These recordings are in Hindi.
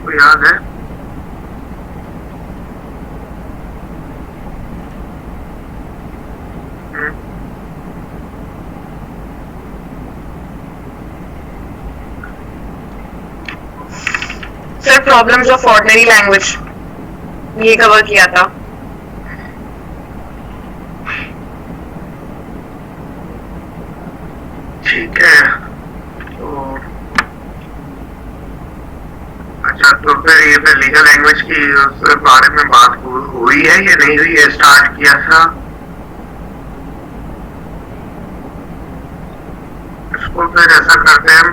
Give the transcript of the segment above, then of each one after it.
को याद है? Sir problems of ordinary language ये कवर किया था। ठीक है, तो अच्छा, तो फिर ये फिर लीगल लैंग्वेज की उस बारे में बात हुई है या नहीं हुई है? स्टार्ट किया था इसको, फिर ऐसा करते हैं,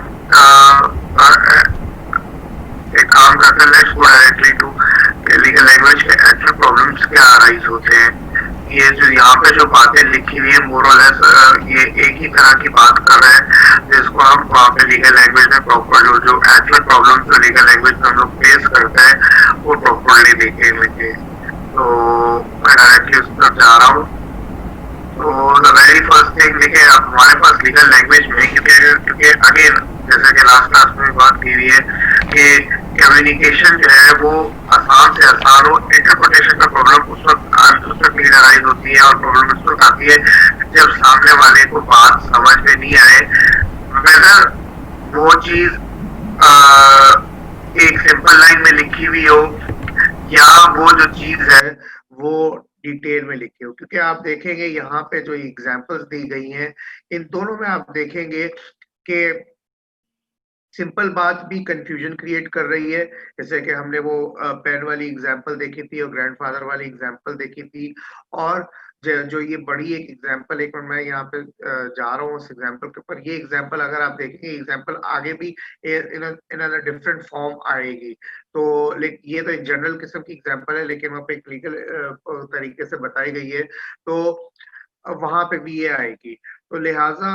एक काम करते हैं, इसको डायरेक्टली टू लीगल लैंग्वेज के एक्चुअल प्रॉब्लम्स क्या अराइज होते हैं। ये जो यहाँ पे जो बातें लिखी हुई है मोर और लेस ये एक ही तरह की बात कर रहे हैं, जिसको हम वहाँ पे लीगल लैंग्वेज में प्रॉपर जो एक्चुअल प्रॉब्लम्स जो लीगल लैंग्वेज में हम लोग फेस करते हैं वो प्रॉपरली देखेंगे। तो मैं डायरेक्टली उस तरफ जा रहा हूँ। तो द वेरी फर्स्ट थिंग देखिए, अब हमारे पास लीगल लैंग्वेज में, क्योंकि अगेन जैसे कि लास्ट क्लास में बात की हुई है कि कम्युनिकेशन जो है वो आसान से आसान हो, इंटरप्रिटेशन का प्रॉब्लम उस वक्त क्लियर अराइज होती है, और प्रॉब्लम उस वक्त आती है जब सामने वाले को बात समझ में नहीं आए, वेदर वो चीज एक सिंपल लाइन में लिखी हुई हो या वो जो चीज है वो डिटेल में लिखी हो। क्योंकि आप देखेंगे यहाँ पे जो एग्जांपल्स दी गई हैं, इन दोनों में आप देखेंगे कि सिंपल बात भी कंफ्यूजन क्रिएट कर रही है, जैसे कि हमने वो पेन वाली एग्जांपल देखी थी और ग्रैंडफादर वाली एग्जांपल देखी थी, और जो ये बड़ी एक एग्जांपल, एक मिनट मैं यहाँ पे जा रहा हूँ उस एग्जांपल के ऊपर। ये एग्जांपल अगर आप देखेंगे, एग्जांपल आगे भी इन डिफरेंट फॉर्म आएगी, तो ये तो एक जनरल किस्म की एग्जांपल है, लेकिन वहाँ पे एक लीगल तरीके से बताई गई है, तो वहां पे भी ये आएगी। तो लिहाजा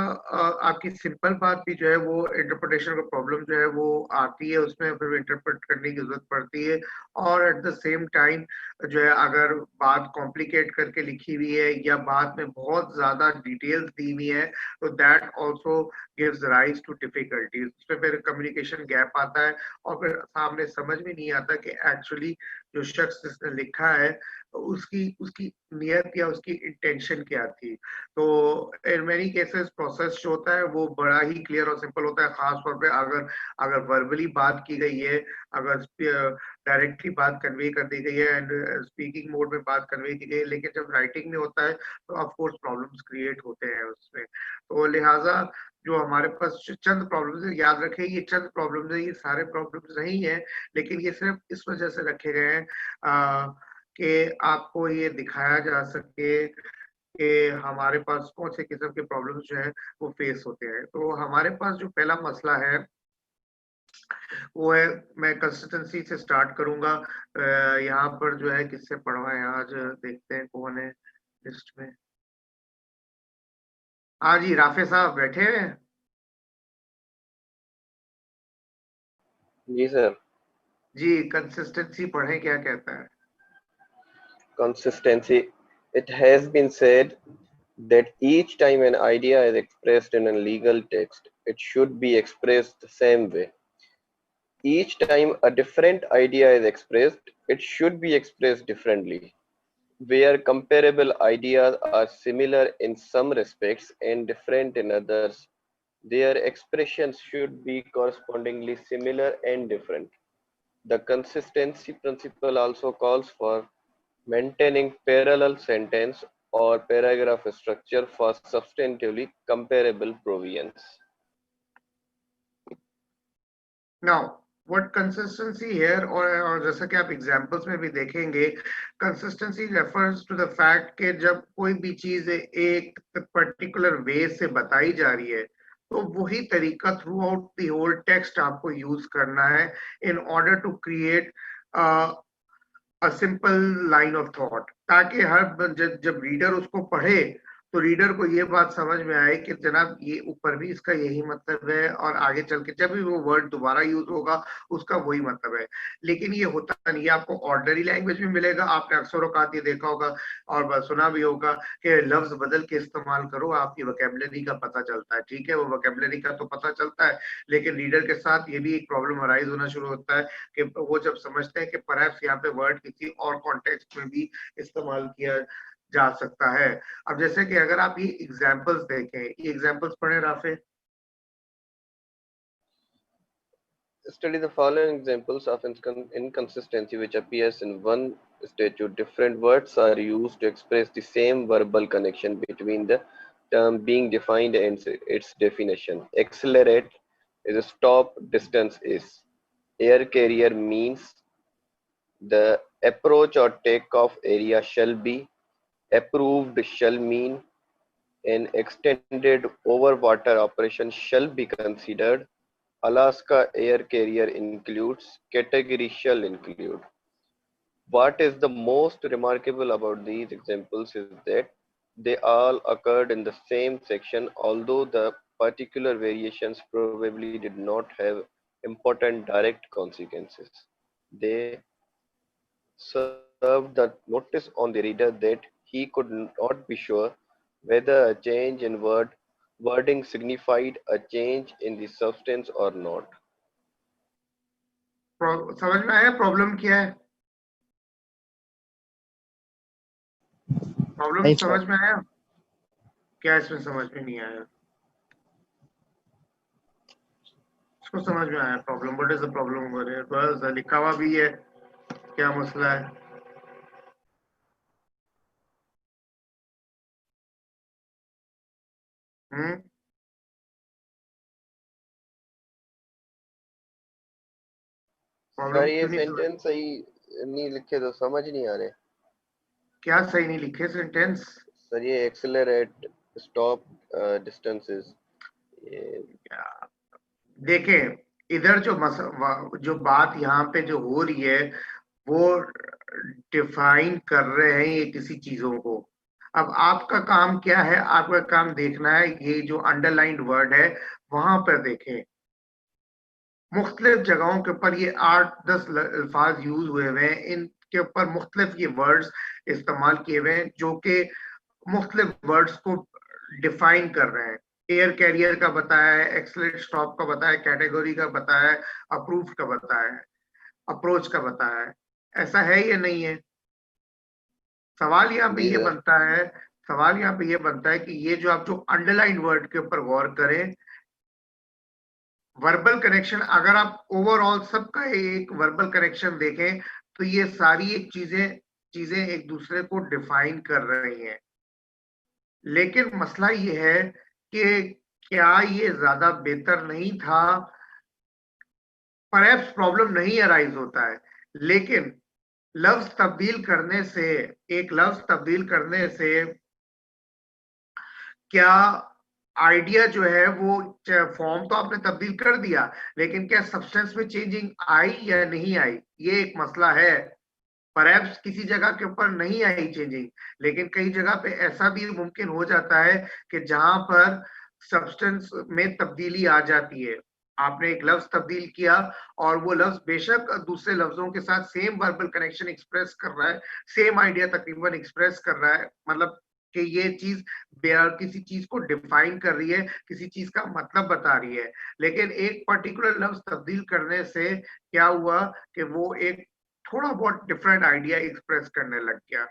आपकी सिंपल बात भी जो है वो इंटरप्रिटेशन का प्रॉब्लम जो है वो आती है, उसमें फिर इंटरप्रेट करने की जरूरत पड़ती है। और एट द सेम टाइम जो है अगर बात कॉम्प्लिकेट करके लिखी हुई है या बात में बहुत ज्यादा डिटेल्स दी हुई है, तो that also gives rise to difficulties. उसमें फिर कम्युनिकेशन गैप आता है और फिर सामने समझ में नहीं आता कि एक्चुअली जो शख्स जिसने लिखा है उसकी उसकी नियत या उसकी इंटेंशन क्या थी। तो इन मेनी केसेस प्रोसेस जो होता है वो बड़ा ही क्लियर और सिंपल होता है, खास तौर पे अगर अगर वर्बली बात की गई है, अगर डायरेक्टली बात कन्वे कर दी गई है एंड स्पीकिंग मोड में बात कन्वे की गई है। लेकिन जब राइटिंग में होता है तो ऑफ कोर्स प्रॉब्लम्स क्रिएट होते हैं उसमें। तो लिहाजा जो हमारे पास चंद प्रॉब्लम्स है, याद रखें ये चंद प्रॉब्लम्स है, ये सारे प्रॉब्लम्स नहीं है, लेकिन ये सिर्फ इस वजह से रखे गए हैं कि आपको ये दिखाया जा सके कि हमारे पास कौन से किस्म के प्रॉब्लम्स जो है वो फेस होते हैं। तो हमारे पास जो पहला मसला है वो है, मैं कंसिस्टेंसी से स्टार्ट करूंगा। यहाँ पर जो है किससे पढ़वाएं आज, देखते हैं कौन है लिस्ट में। हाँ जी, राफे साहब बैठे हैं। जी सर। जी, कंसिस्टेंसी पढ़ें, क्या कहता है? Consistency. It has been said that each time an idea is expressed in a legal text, it should be expressed the same way. Each time a different idea is expressed, it should be expressed differently. Where comparable ideas are similar in some respects and different in others, their expressions should be correspondingly similar and different. The consistency principle also calls for maintaining parallel sentence or paragraph structure for substantively comparable provisions. Now, what consistency here, और जैसा कि आप एग्जांपल्स में भी देखेंगे, consistency refers to the fact कि जब कोई भी चीज एक पर्टिकुलर वे से बताई जा रही है तो वही तरीका throughout the whole text आपको यूज करना है in order to create a simple line of thought, ताकि हर जब रीडर उसको पढ़े तो रीडर को ये बात समझ में आए कि जनाब ये ऊपर भी इसका यही मतलब है और आगे चल के जब भी वो वर्ड दोबारा यूज होगा उसका वही मतलब है। लेकिन ये होता नहीं है, आपको ऑर्डनरी लैंग्वेज में मिलेगा। आपने अक्सर औकात ये देखा होगा और सुना भी होगा कि लफ्ज बदल के इस्तेमाल करो, आपकी वोकेबलरी का पता चलता है। ठीक है, वो वोकेबलरी का तो पता चलता है, लेकिन रीडर के साथ ये भी एक प्रॉब्लम अराइज होना शुरू होता है कि वो जब समझते हैं कि परहैप्स यहाँ पे वर्ड किसी और कॉन्टेक्स्ट में भी इस्तेमाल किया जा सकता है। अब जैसे कि अगर आप ये एग्जांपल्स देखें, ये एग्जांपल्स पढ़े Rafe. Study the following examples of inconsistency which appears in one statute. Different words are used to express the same verbal connection between the term being defined and its definition. Accelerate is a stop, distance is. Air carrier means the approach or takeoff area shall be. Approved shall mean an extended over water operation shall be considered. Alaska air carrier includes. Category shall include. What is the most remarkable about these examples is that they all occurred in the same section, although the particular variations probably did not have important direct consequences. They served the notice on the reader that he could not be sure whether a change in wording signified a change in the substance or not. समझ में आया प्रॉब्लम क्या है? प्रॉब्लम समझ में आया? क्या इसमें समझ में नहीं आया? इसको समझ में आया problem? What is the problem over here? बस लिखा हुआ भी है, क्या मसला है? सर प्रॉब्लम ये क्यों नहीं समझ? सेंटेंस सही नहीं लिखे तो समझ नहीं आ रहे। क्या सही नहीं लिखे सेंटेंस? सर ये एक्सेलरेट, स्टॉप, डिस्टेंसेस, ये देखें इधर जो बात यहाँ पे जो हो रही है वो डिफाइन कर रहे हैं ये किसी चीजों को। अब आपका काम क्या है? आपका काम देखना है ये जो अंडरलाइंड वर्ड है वहां पर देखें, मुख्तलिफ जगहों के ऊपर ये 8-10 अल्फाज यूज हुए हुए हैं, इनके ऊपर मुख्तलिफ ये वर्ड्स इस्तेमाल किए हुए हैं जो कि मुख्तलिफ वर्ड्स को डिफाइन कर रहे हैं। एयर कैरियर का बताया है, एक्सलेट स्टॉप का बताया है, कैटेगरी का बताया है, अप्रूव का बताया है, अप्रोच का बताया है। ऐसा है या नहीं है? सवाल यहाँ पे जी ये सर। बनता है, सवाल यहाँ पे ये बनता है कि ये जो आप जो अंडरलाइन वर्ड के ऊपर गौर करें, वर्बल कनेक्शन अगर आप ओवरऑल सबका एक वर्बल कनेक्शन देखें तो ये सारी एक चीजें एक दूसरे को डिफाइन कर रही हैं। लेकिन मसला ये है कि क्या ये ज्यादा बेहतर नहीं था? परहैप्स प्रॉब्लम नहीं अराइज होता है, लेकिन लफ्ज तब्दील करने से, एक लफ्ज तब्दील करने से क्या आइडिया जो है वो फॉर्म तो आपने तब्दील कर दिया, लेकिन क्या सब्सटेंस में चेंजिंग आई या नहीं आई, ये एक मसला है। परहैप्स किसी जगह के ऊपर नहीं आई चेंजिंग, लेकिन कई जगह पे ऐसा भी मुमकिन हो जाता है कि जहां पर सब्सटेंस में तब्दीली आ जाती है। आपने एक लफ्ज तब्दील किया और वो लफ्ज बेशक दूसरे लफ्जों के साथ सेम वर्बल कनेक्शन एक्सप्रेस कर रहा है, सेम आइडिया तकरीबन एक्सप्रेस कर रहा है, मतलब कि ये चीज किसी चीज को डिफाइन कर रही है, किसी चीज का मतलब बता रही है, लेकिन एक पर्टिकुलर लफ्ज तब्दील करने से क्या हुआ कि वो एक थोड़ा बहुत डिफरेंट आइडिया एक्सप्रेस करने लग गया।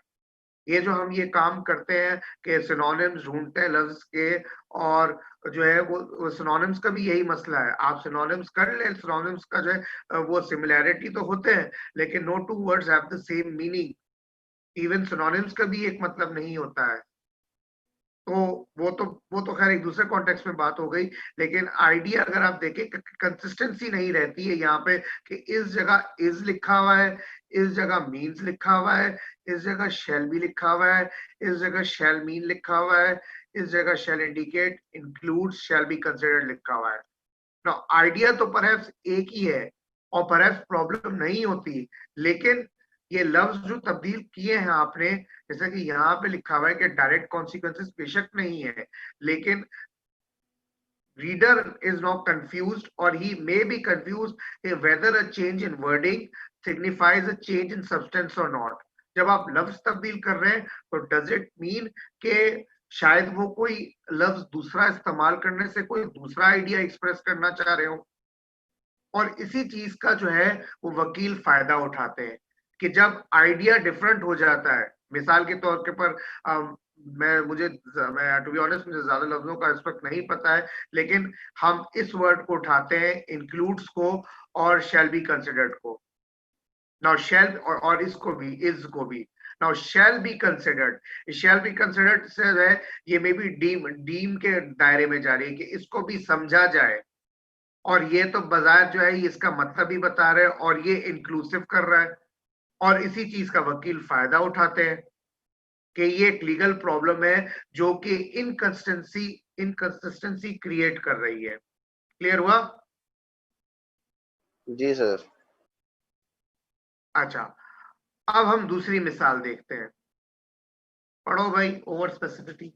ये जो हम ये काम करते हैं कि सिनोनिम्स ढूंढते हैं लफ्ज के, और जो है वो सिनोनिम्स का भी यही मसला है। आप सिनोनिम्स कर ले, सिनोनिम्स का जो है वो सिमिलैरिटी तो होते हैं, लेकिन no two words have the same meaning. Even synonyms का भी एक मतलब नहीं होता है। तो वो तो खैर एक दूसरे कॉन्टेक्स्ट में बात हो गई, लेकिन आइडिया अगर आप देखें कंसिस्टेंसी नहीं रहती है यहाँ पे कि इस जगह इज लिखा हुआ है, इस जगह मीन्स लिखा हुआ है, इस जगह शेल भी लिखा हुआ है, इस जगह शेल मीन लिखा हुआ है, इस जगह shall indicate, include, shall be considered लिखा हुआ है। ना आइडिया तो परहैप्स एक ही है और परहैप्स प्रॉब्लम नहीं होती, लेकिन ये लफ्ज जो तब्दील किए हैं आपने, जैसे कि यहाँ पे लिखा हुआ है कि डायरेक्ट कॉन्सिक्वेंसेस बेशक नहीं है, लेकिन reader is now confused or he may be confused whether a change in wording signifies a change in substance or not. जब आप लफ्ज तब्दील कर रहे हैं तो डज इट मीन कि शायद वो कोई लफ्ज दूसरा इस्तेमाल करने से कोई दूसरा आइडिया एक्सप्रेस करना चाह रहे हो, और इसी चीज का जो है वो वकील फायदा उठाते हैं कि जब आइडिया डिफरेंट हो जाता है। मिसाल के तौर के पर मैं टू बी ऑनेस्ट मुझे ज्यादा लफ्जों का इस वक्त नहीं पता है, लेकिन हम इस वर्ड को उठाते हैं इंक्लूड्स को और शैल बी कंसिडर्ड को। नाउ शैल और इसको भी, इज को भी। नाउ शैल बी कंसिडर्ड से है ये मे बी डीम के दायरे में जा रही है कि इसको भी समझा जाए, और ये तो बाजार जो है इसका मतलब ही बता रहे हैं और ये इंक्लूसिव कर रहा है, और इसी चीज का वकील फायदा उठाते हैं कि ये एक लीगल प्रॉब्लम है जो कि इनकंसिस्टेंसी क्रिएट कर रही है। क्लियर हुआ? जी सर। अच्छा, अब हम दूसरी मिसाल देखते हैं। पढ़ो भाई, over specificity.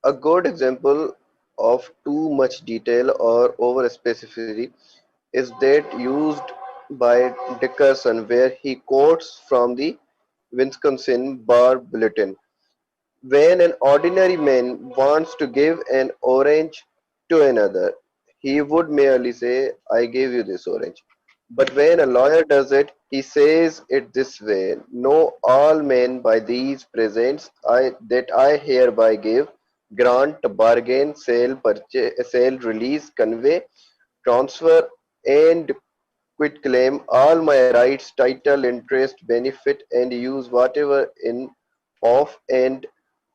A good example of too much detail or over specificity is that used by Dickerson, where he quotes from the Wisconsin Bar Bulletin. When an ordinary man wants to give an orange to another, he would merely say, I gave you this orange. But when a lawyer does it, he says it this way: Know all men by these presents that I hereby give, grant, bargain, sale, purchase, sale, release, convey, transfer, and quit claim all my rights, title, interest, benefit, and use whatever in, of, and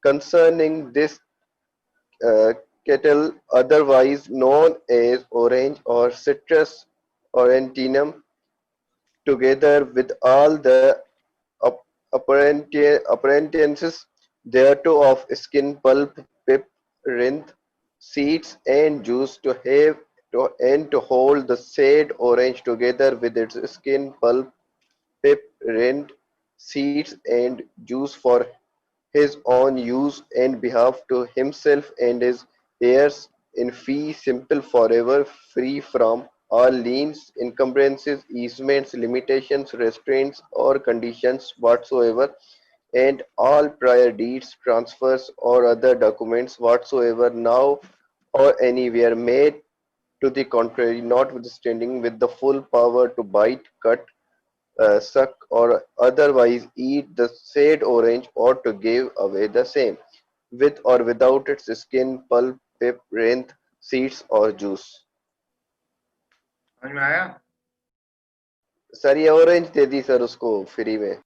concerning this uh, kettle, otherwise known as orange or citrus aurantium, together with all the appurtenances thereto of skin, pulp, pip, rinth, seeds, and juice, to have and to hold the said orange together with its skin, pulp, pip, rind, seeds, and juice for his own use and behalf to himself and his heirs in fee simple, forever free from all liens, encumbrances, easements, limitations, restraints, or conditions whatsoever, and all prior deeds, transfers, or other documents whatsoever now or anywhere made to the contrary, notwithstanding with the full power to bite, cut, suck, or otherwise eat the said orange, or to give away the same, with or without its skin, pulp, pip, rind, seeds, or juice. समझ में आया? सर ये ऑरेंज दे दी सर उसको फ्री में।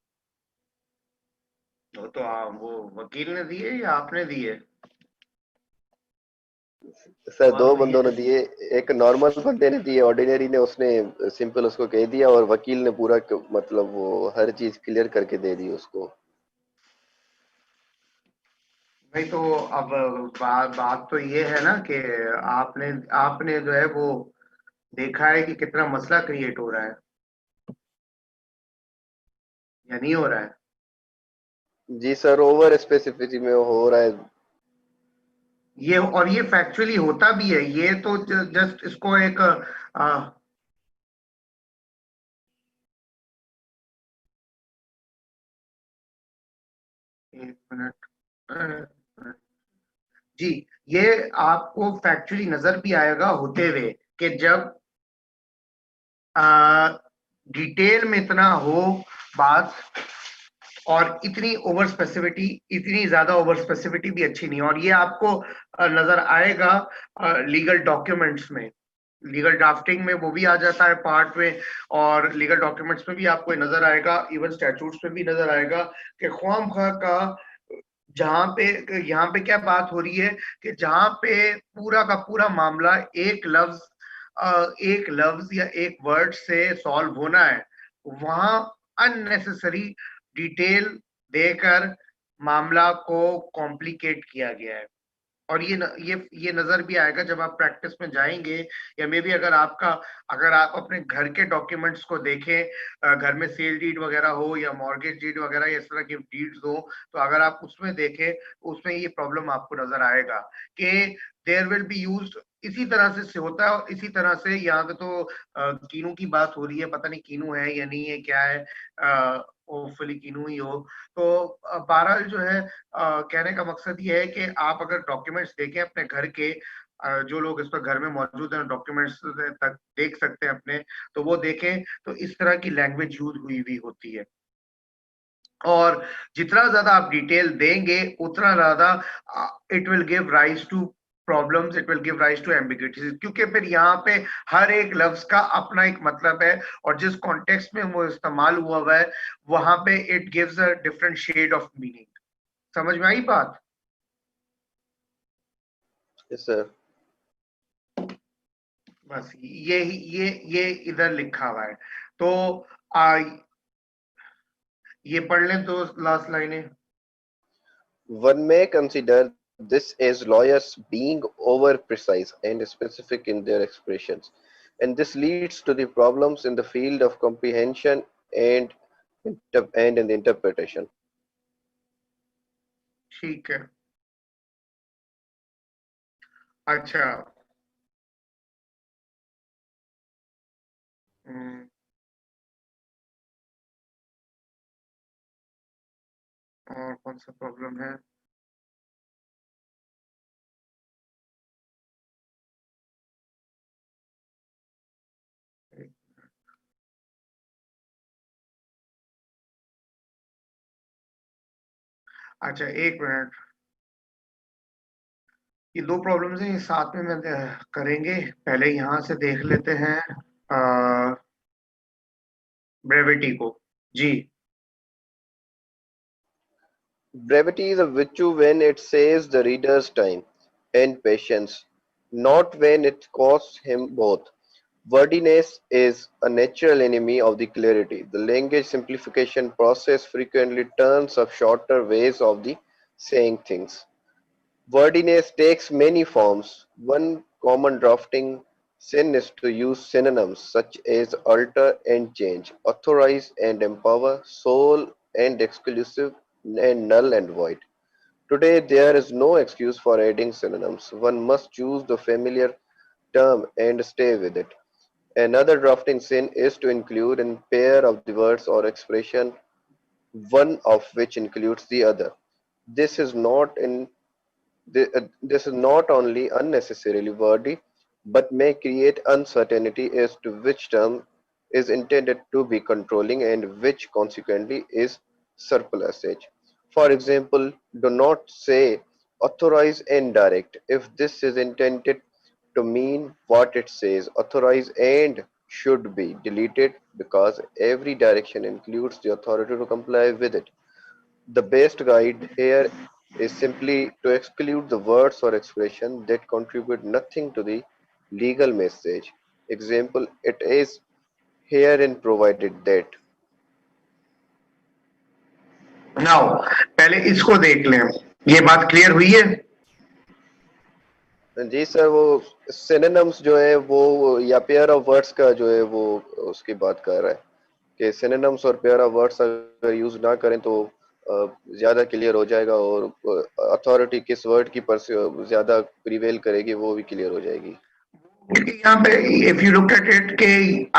वो तो वो वकील ने दिए या आपने दिए? सर सवाल दो तो ये बंदों ने है। दिए, एक नॉर्मल बंदे ने दिए, ऑर्डिनरी ने उसने सिंपल उसको कह दिया, और वकील ने पूरा मतलब वो हर चीज क्लियर करके दे दी उसको। भाई तो अब बात तो ये है ना कि आपने आपने जो है वो देखा है कि कितना मसला क्रिएट हो रहा है या नहीं हो रहा है? जी सर, ओवर स्पेसिफिसिटी में हो रहा है। ये और ये फैक्चुअली होता भी है। ये तो जस्ट इसको एक एक मिनट जी, ये आपको फैक्चुअली नजर भी आएगा होते हुए कि जब डिटेल में इतना हो बात, और इतनी ओवर स्पेसिफिटी, इतनी ज्यादा ओवर स्पेसिफिटी भी अच्छी नहीं है। और ये आपको नजर आएगा लीगल डॉक्यूमेंट्स में, लीगल ड्राफ्टिंग में वो भी आ जाता है पार्ट में, और लीगल डॉक्यूमेंट्स में भी आपको नजर आएगा, इवन स्टैट्यूट्स में भी नजर आएगा कि ख्वामखा का जहां पे, यहाँ पे क्या बात हो रही है कि जहां पे पूरा का पूरा मामला एक लफ्ज या एक वर्ड से सॉल्व होना है, वहां अननेसेसरी डिटेल देकर मामला को कॉम्प्लिकेट किया गया है। और ये नजर भी आएगा जब आप प्रैक्टिस में जाएंगे, या मे बी अगर आप अपने घर के डॉक्यूमेंट्स को देखें, घर में सेल डीड वगैरह हो या मॉर्गेज डीड वगैरह इस तरह की डीड्स हो, तो अगर आप उसमें देखें, उसमें ये प्रॉब्लम आपको नजर आएगा कि देयर विल बी यूज्ड, इसी तरह से होता है। और इसी तरह से यहाँ पे तो कीनू की बात हो रही है, पता नहीं कीनू है या नहीं है, क्या है, होपफुली कीनू ही हो। तो बहरहाल जो है, कहने का मकसद ये है कि आप अगर डॉक्यूमेंट्स देखें अपने घर के, जो लोग इस पर घर में मौजूद हैं डॉक्यूमेंट्स तक देख सकते हैं अपने, तो वो देखें तो इस तरह की लैंग्वेज यूज हुई हुई होती है। और जितना ज्यादा आप डिटेल देंगे उतना ज्यादा it will give rise to problems, it will give rise to ambiguities, क्योंकि फिर यहाँ पे हर एक लफ्ज का अपना एक मतलब है, और जिस कॉन्टेक्स्ट में वो इस्तेमाल हुआ है वहां पे it gives a different shade of meaning. समझ में आई बात? Yes, sir. बस ये इधर लिखा हुआ है। तो आ, ये पढ़ लें तो लास्ट लाइनें। One may consider this as lawyers being over precise and specific in their expressions, and this leads to the problems in the field of comprehension and in the interpretation. ठीक है। अच्छा। हम्म, और कौन सा प्रॉब्लम है? अच्छा, एक मिनट। ये दो प्रॉब्लम्स हैं, ये साथ में मैं करेंगे। पहले यहाँ से देख लेते हैं ब्रेविटी को। जी। Brevity is a virtue when it saves the reader's time and patience, not when it costs him both. Wordiness is a natural enemy of the clarity. The language simplification process frequently turns up shorter ways of the saying things. Wordiness takes many forms. One common drafting sin is to use synonyms such as alter and change, authorize and empower, sole and exclusive, and null and void. Today, there is no excuse for adding synonyms. One must choose the familiar term and stay with it. Another drafting sin is to include in pair of the words or expression, one of which includes the other. This is not in this is not only unnecessarily wordy, but may create uncertainty as to which term is intended to be controlling and which consequently is surplusage. For example, do not say authorize and direct if this is intended to mean what it says. Authorize and should be deleted because every direction includes the authority to comply with it. The best guide here is simply to exclude the words or expression that contribute nothing to the legal message. Example, it is herein provided that. Now पहले इसको देख लें, ये बात क्लियर हुई है? जी सर, वो सिनोनिम्स जो है वो या पेयर ऑफ वर्ड्स का जो है वो उसकी बात कर रहा है कि सिनोनिम्स और पेयर ऑफ वर्ड्स अगर यूज ना करें तो ज्यादा क्लियर हो जाएगा, और अथॉरिटी किस वर्ड की पर ज्यादा प्रिवेल करेगी वो भी क्लियर हो जाएगी। क्योंकि यहाँ पे if you look at it के,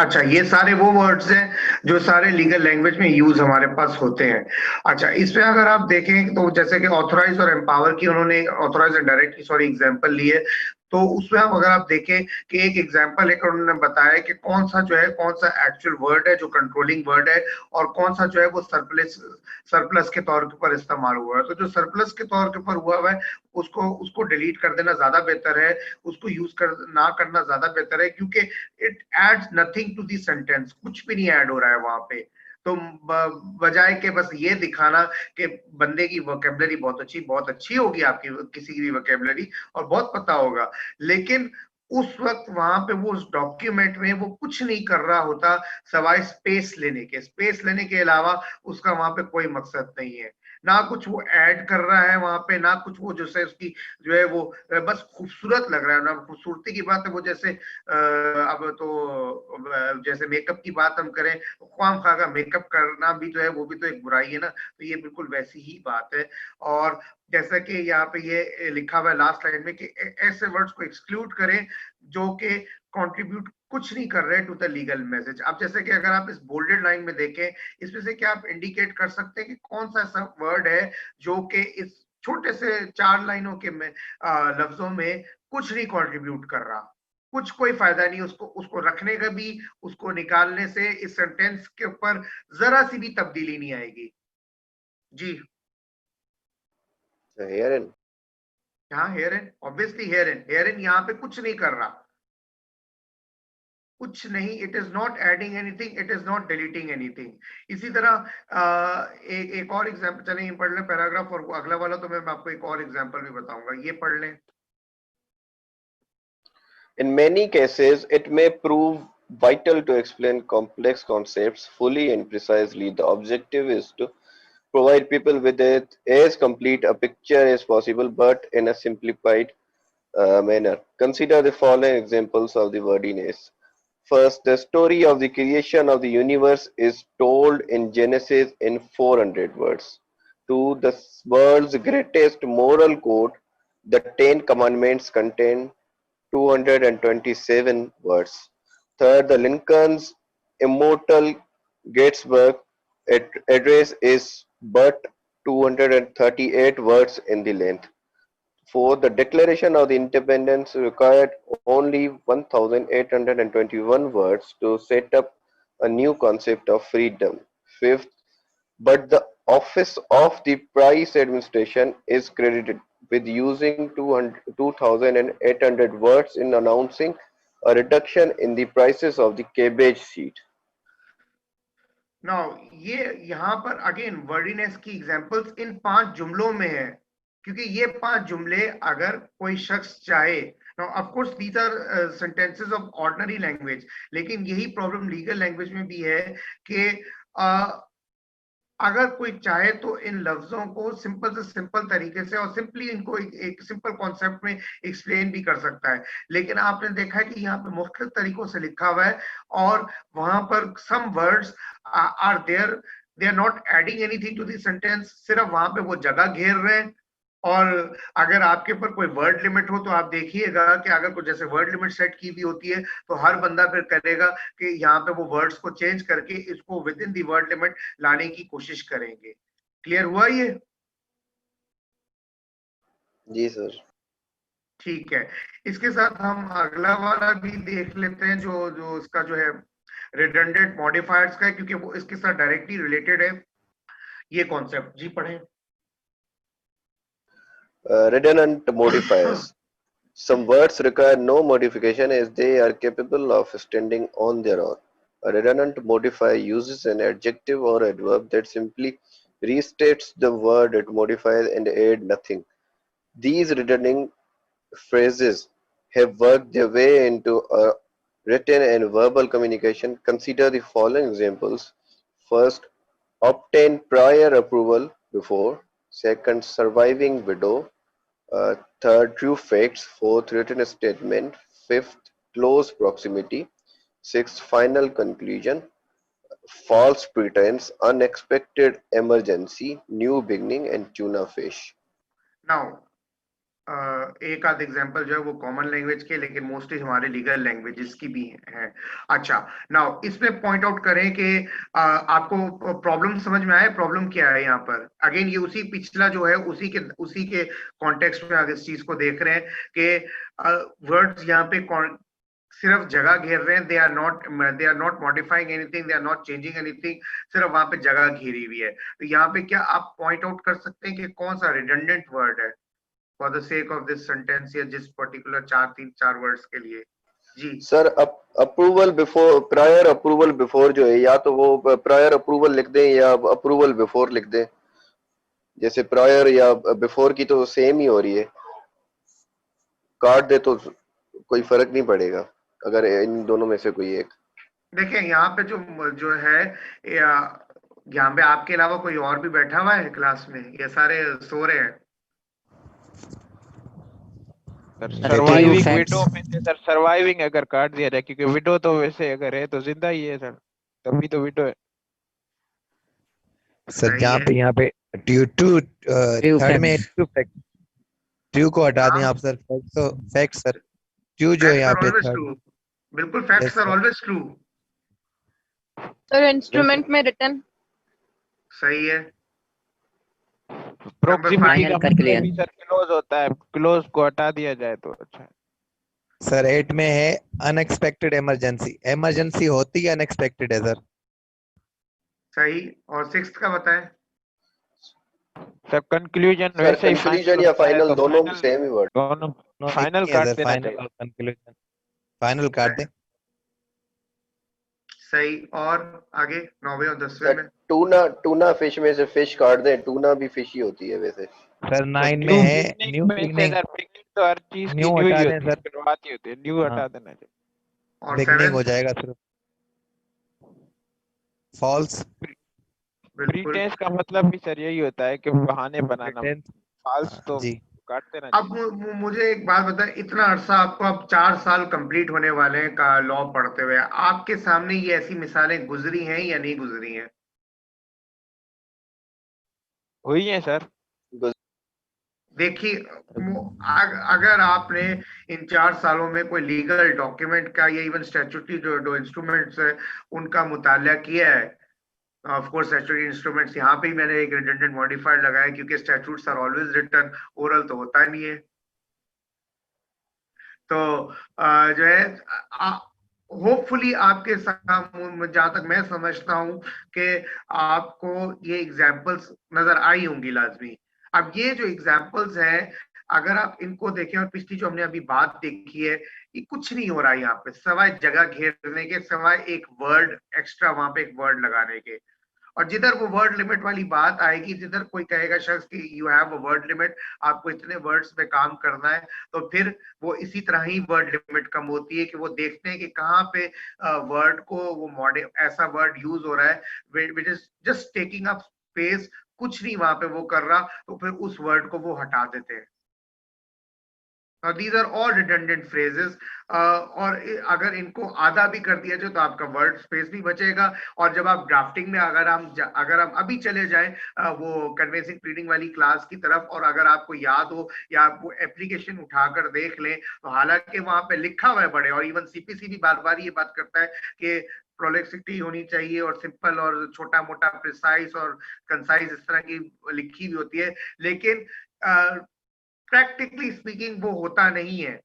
अच्छा, ये सारे वो वर्ड्स हैं जो सारे लीगल लैंग्वेज में यूज हमारे पास होते हैं। अच्छा, इसमें अगर आप देखें तो जैसे कि ऑथराइज और एम्पावर की उन्होंने, ऑथराइज एंड डायरेक्ट की सॉरी एग्जांपल ली है, तो उसमें हम अगर आप देखें कि एक एग्जांपल लेकर उन्होंने बताया कि कौन सा जो है, कौन सा एक्चुअल वर्ड है जो कंट्रोलिंग वर्ड है, और कौन सा जो है वो सरप्लस के तौर के ऊपर इस्तेमाल हुआ है। तो जो सरप्लस के तौर के ऊपर हुआ है उसको उसको डिलीट कर देना ज्यादा बेहतर है, उसको यूज कर ना करना ज्यादा बेहतर है, क्योंकि it adds nothing to the sentence, कुछ भी नहीं ऐड हो रहा है वहां पे। तो बजाय के बस ये दिखाना कि बंदे की वोकेबलरी बहुत अच्छी होगी, आपकी किसी की भी वोकेबलरी, और बहुत पता होगा, लेकिन उस वक्त वहां पे वो उस डॉक्यूमेंट में वो कुछ नहीं कर रहा होता सवाए स्पेस लेने के अलावा उसका वहां पे कोई मकसद नहीं है। ना कुछ वो ऐड कर रहा है वहां पे, ना कुछ वो जैसे उसकी जो है वो बस खूबसूरत लग रहा है ना। खूबसूरती की बात है वो, जैसे अब तो जैसे मेकअप की बात हम करें, ख्वाम खा का मेकअप करना भी जो है वो भी तो एक बुराई है ना, तो ये बिल्कुल वैसी ही बात है। और जैसा कि यहाँ पे ये लिखा हुआ है लास्ट लाइन में कि ऐसे वर्ड्स को एक्सक्लूड करें जो कि कंट्रीब्यूट कुछ नहीं कर रहे टू द लीगल मैसेज। अब जैसे कि अगर आप इस बोल्डेड लाइन में देखें, इसमें से क्या आप इंडिकेट कर सकते हैं कि कौन सा ऐसा वर्ड है जो कि इस छोटे से 4 लाइनों के में लफ्जों में कुछ नहीं कंट्रीब्यूट कर रहा, कुछ कोई फायदा नहीं उसको, उसको रखने का भी, उसको निकालने से इस सेंटेंस के ऊपर जरा सी भी तब्दीली नहीं आएगी। जी हेयरन। हाँ, here and, obviously here and, here and यहाँ पे कुछ नहीं कर रहा, कुछ नहीं। It is not adding anything, it is not deleting anything. इसी तरह एक और एग्जांपल, चलें ये पढ़ लें पैराग्राफ, और अगला वाला तो मैं आपको एक और एग्जांपल भी बताऊंगा, ये पढ़ लें। In many cases, it may prove vital to explain complex concepts fully and precisely. The objective is to provide people with as complete a picture as possible, but in a simplified manner. Consider the following examples of the wordiness. First, the story of the creation of the universe is told in Genesis in 400 words. Two, the world's greatest moral code, the Ten Commandments, contain 227 words. Third, the Lincoln's immortal Gettysburg address is but 238 words in the length. Fourth, the Declaration of the Independence required only 1,821 words to set up a new concept of freedom. Fifth, but the Office of the Price Administration is credited with using 2,800 words in announcing a reduction in the prices of the cabbage seed. Now ये यहाँ पर अगेन वर्डीनेस की एग्जांपल्स इन 5 जुमलों में है, क्योंकि ये 5 जुमले अगर कोई शख्स चाहे, now of course these are sentences of ordinary language, लेकिन यही प्रॉब्लम लीगल लैंग्वेज में भी है कि अगर कोई चाहे तो इन लफ्जों को सिंपल से सिंपल तरीके से और सिंपली इनको एक सिंपल कॉन्सेप्ट में एक्सप्लेन भी कर सकता है, लेकिन आपने देखा है कि यहाँ पे मुख्तलिफ तरीकों से लिखा हुआ है, और वहां पर some words are there, they are not adding anything to the sentence, सिर्फ वहां पे वो जगह घेर रहे हैं। और अगर आपके ऊपर कोई वर्ड लिमिट हो तो आप देखिएगा कि अगर कुछ जैसे वर्ड लिमिट सेट की भी होती है तो हर बंदा फिर करेगा कि यहाँ पे वो वर्ड्स को चेंज करके इसको with in the word limit लाने की कोशिश करेंगे। क्लियर हुआ ये? जी सर। ठीक है, इसके साथ हम अगला वाला भी देख लेते हैं जो जो इसका जो है रिडंडेंट मॉडिफायर्स का है, क्योंकि वो इसके साथ डायरेक्टली रिलेटेड है ये कॉन्सेप्ट। जी पढ़ें। Redundant modifiers. Some words require no modification as they are capable of standing on their own. A redundant modifier uses an adjective or adverb that simply restates the word it modifies and adds nothing. These redundant phrases have worked their way into a written and verbal communication. Consider the following examples. First, obtain prior approval before. Second, surviving widow. Third, true facts. Fourth, written statement. Fifth, close proximity. Sixth, final conclusion. False pretense, unexpected emergency, new beginning, and tuna fish. Now एक आध एग्जांपल जो है वो कॉमन लैंग्वेज के, लेकिन मोस्टली हमारे लीगल लैंग्वेजेस की भी है। अच्छा, नाउ इसमें पॉइंट आउट करें कि आपको प्रॉब्लम समझ में आया, प्रॉब्लम क्या है यहाँ पर? अगेन ये उसी पिछला जो है उसी के कॉन्टेक्स्ट में आगे इस चीज को देख रहे हैं कि वर्ड्स यहाँ पे सिर्फ जगह घेर रहे हैं, they are not modifying anything, they are not changing anything, सिर्फ वहां पे जगह घेरी हुई है। तो यहाँ पे क्या आप पॉइंट आउट कर सकते हैं कि कौन सा रिडंडेंट वर्ड है for the sake of this sentence या जिस पर्टिकुलर 4 वर्ड्स के लिए? जी sir, approval before, prior approval before जो है, या तो वो प्रायर अप्रूवल लिख दें या अप्रूवल बिफोर लिख दें। जैसे प्रायर या बिफोर की तो सेम ही हो रही है, काट दे तो कोई फर्क नहीं पड़ेगा अगर इन दोनों में से कोई एक। देखिए यहाँ पे जो जो है यहाँ पे आपके अलावा कोई और भी बैठा हुआ है क्लास में, ये सारे सो रहे हैं? Sir Few surviving facts. Window में से सर सर्वाइविंग अगर काट दिया जाए, क्योंकि विडो तो वैसे अगर है तो जिंदा ही है सर, तभी तो विडो है। सर सही जहाँ है। पे यहाँ पे ट्यू टू Few थर्ड में facts. ट्यू फैक्ट, ट्यू को हटा दें हाँ, आप सर, फैक्ट तो फैक्ट सर, ट्यू जो है फैक्ट्स यहाँ आर पे ऑलवेज थर्ड। ट्रू। बिल्कुल, facts yes are sir, always true. Sir instrument में रिटर्न। सही है। प्रोक्सिमिटी Final का कर मतलब clear. भी सर क्लोज होता है, क्लोज को हटा दिया जाए तो अच्छा है। सर 8 में है अनएक्सपेक्टेड इमरजेंसी, इमरजेंसी होती है अनएक्सपेक्टेड है सर। सही। और सिक्स्थ का बताएं। सर कंक्लूजन सर वैसे ही कंक्लूजन फाइनल या होता है, फाइनल तो दोनों फाइनल सेम ही वर्ड। दोनों एक फाइनल ही है काट सर, देना फाइनल चाहिए। और कंक्लूजन, फाइनल काट दें। सही। और आगे 9वें और 10वें सर में। टूना फिश में से फिश काट दें, टूना भी फिश ही होती है वैसे। सर 9 में न्यू है पिकनिक न्यू में से बिगनिंग, सर, पिकनिक तो हर चीज की न्यू न्यू ही हटा दें होती है, सर। शुरुआती होती है, न्यू हाँ, हटा देना चाहिए। और बिगनिंग हो 7th। जाएगा सर, फॉल्स। बिल्कुल। प्रीटेंस का मतलब भी सर यही होता है कि बहाने बनाना, प्रिटेंस, फाल्स तो जी। काट देना अब चाहिए। मुझे एक बात बताएं, इतना अरसा आपको, अब 4 साल कंप्लीट होने वाले हैं का लॉ पढ़ते हुए, आपके सामने ये ऐसी मिसालें गुजरी हैं या नहीं गुजरी हैं? हुई है सर। देखिए, अगर आपने इन 4 सालों में कोई लीगल डॉक्यूमेंट का या इवन स्टैट्यूटरी जो इंस्ट्रूमेंट्स है उनका मुताला किया है, ऑफ कोर्स स्टैट्यूटरी इंस्ट्रूमेंट्स, यहाँ पे ही मैंने एक रिडंडेंट मॉडिफायर लगाया क्योंकि statutes are always written, oral तो होता नहीं है। तो जो है होपफुली आपके सामने, जहां तक मैं समझता हूं कि आपको ये एग्जांपल्स नजर आई होंगी लाजमी। अब ये जो एग्जांपल्स हैं, अगर आप इनको देखें और पिछली जो हमने अभी बात देखी है, ये कुछ नहीं हो रहा है यहाँ पे सवाए जगह घेरने के, सवाए एक वर्ड एक्स्ट्रा वहां पे एक वर्ड लगाने के। और जिधर वो वर्ड लिमिट वाली बात आएगी, जिधर कोई कहेगा शख्स कि you have a word limit, आपको इतने वर्ड्स पे काम करना है, तो फिर वो इसी तरह ही वर्ड लिमिट कम होती है कि वो देखते हैं कि कहाँ पे वर्ड को वो मॉडल ऐसा वर्ड यूज हो रहा है which is just taking up space, कुछ नहीं वहां पे वो कर रहा, तो फिर उस वर्ड को वो हटा देते हैं। These are all redundant phrases, और अगर इनको आधा भी कर दिया जाए तो आपका वर्ड स्पेस भी बचेगा। और जब आप ड्राफ्टिंग में अगर हम अभी चले जाएं वो कन्वेंसिंग प्लीडिंग वाली क्लास की तरफ, और अगर आपको याद हो या आप वो एप्लीकेशन उठाकर देख लें, तो हालांकि वहां पे लिखा हुआ है बड़े, और इवन सीपीसी भी बार बार ये बात करता है कि प्रोलेक्सिटी होनी चाहिए और सिंपल और छोटा मोटा प्रिसाइज और कंसाइज इस तरह की लिखी हुई होती है, लेकिन प्रैक्टिकली स्पीकिंग वो होता नहीं है।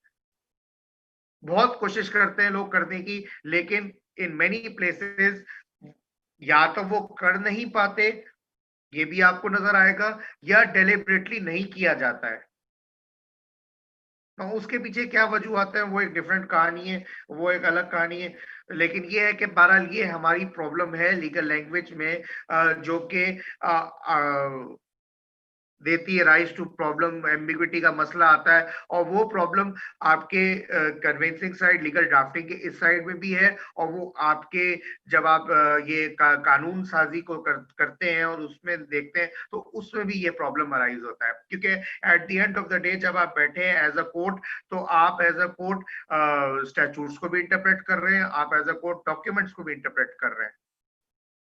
बहुत कोशिश करते हैं लोग करने की, लेकिन इन मेनी प्लेसेस या तो वो कर नहीं पाते, ये भी आपको नजर आएगा, या डेलिबरेटली नहीं किया जाता है। तो उसके पीछे क्या वजूहत है वो एक डिफरेंट कहानी है, वो एक अलग कहानी है। लेकिन ये है कि बहरहाल ये हमारी प्रॉब्लम है लीगल लैंग्वेज में, जो कि देती है राइज टू प्रॉब्लम, एम्बिग्विटी का मसला आता है, और वो प्रॉब्लम आपके कन्वेंसिंग साइड, लीगल ड्राफ्टिंग के इस साइड में भी है, और वो आपके जब आप ये कानून साजी को करते हैं और उसमें देखते हैं, तो उसमें भी ये प्रॉब्लम अराइज होता है, क्योंकि at the end of the day जब आप बैठे हैं एज अ कोर्ट, तो आप एज अ कोर्ट स्टैट्यूट्स को भी इंटरप्रेट कर रहे हैं, आप एज अ कोर्ट डॉक्यूमेंट्स को भी इंटरप्रेट कर रहे हैं।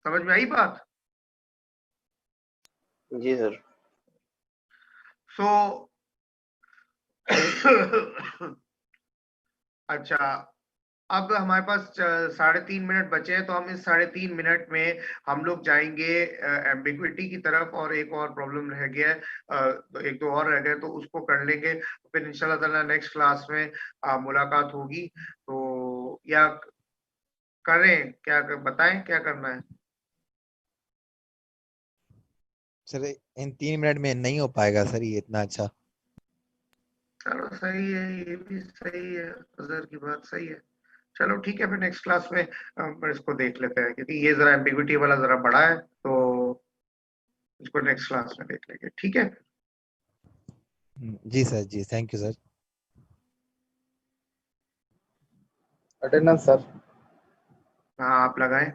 समझ में आई बात? जी सर। सो अच्छा, अब हमारे पास 3.5 मिनट बचे हैं, तो हम इस 3.5 मिनट में हम लोग जाएंगे एम्बिग्विटी की तरफ, और एक और प्रॉब्लम रह गया है, तो एक दो और रह गए, तो उसको कर लेंगे, फिर इंशाल्लाह ताला नेक्स्ट क्लास में मुलाकात होगी। तो या करें क्या, बताएं क्या करना है? सर इन 3 मिनट में नहीं हो पाएगा सर ये इतना अच्छा। चलो सही है, ये भी सही है, अजहर की बात सही है। चलो ठीक है, फिर नेक्स्ट क्लास में हम इसको देख लेते हैं, क्योंकि ये जरा एम्बिग्विटी वाला जरा बड़ा है, तो इसको नेक्स्ट क्लास में देख लेंगे, ठीक है? जी सर, जी thank you sir. Attendance sir. हाँ, आप लगाएं।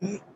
है